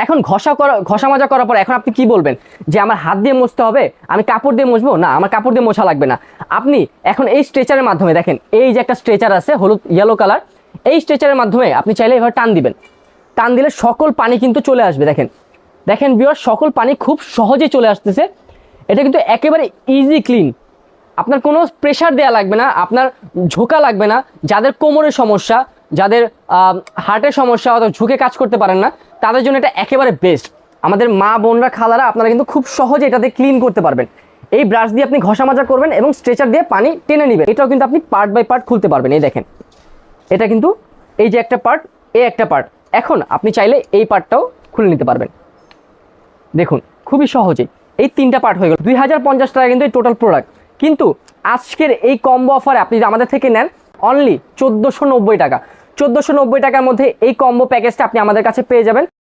এখন ঘষা মাজা করার পর এখন আপনি কি বলবেন যে আমার হাত দিয়ে মুছতে হবে, আমি কাপড় দিয়ে মুছবো? না, আমার কাপড় দিয়ে মোছা লাগবে না। আপনি এখন এই স্ট্রেচারের মাধ্যমে দেখেন, এই যে একটা স্ট্রেচার আছে হলুদ ইয়েলো কালার, এই স্ট্রেচারের মাধ্যমে আপনি চাইলে এভাবে টান দিবেন। টান দিলে সকল পানি কিন্তু চলে আসবে। দেখেন ভিউয়ার, সকল পানি খুব সহজেই চলে আসতেছে। এটা কিন্তু একেবারে ইজি ক্লিন। আপনার কোনো প্রেশার দেওয়া লাগবে না, আপনার ঝোঁকা লাগবে না। যাদের কোমরের সমস্যা, যাদের হার্টের সমস্যা অথবা ঝুঁকে কাজ করতে পারেন না, তাদের জন্য এটা একেবারে বেস্ট। আমাদের মা বোনরা, খালারা, আপনারা কিন্তু খুব সহজে এটাতে ক্লিন করতে পারবেন। এই ব্রাশ দিয়ে আপনি ঘষা মাজা করবেন এবং স্ট্রেচার দিয়ে পানি টেনে নেবেন। এটাও কিন্তু আপনি পার্ট বাই পার্ট খুলতে পারবেন। এই দেখেন, এটা কিন্তু এই যে একটা পার্ট, এই একটা পার্ট। এখন আপনি চাইলে এই পার্টটাও খুলে নিতে পারবেন। দেখুন খুবই সহজেই এই 3টা পার্ট হয়ে গেল। 2050 টাকা কিন্তু এই টোটাল প্রোডাক্ট। কিন্তু আজকের এই কম্বো অফারে আপনি যদি আমাদের থেকে নেন অনলি 1490 টাকা। 1490 টাকার মধ্যে এই কম্বো প্যাকেজটা আপনি আমাদের কাছে পেয়ে যাবেন।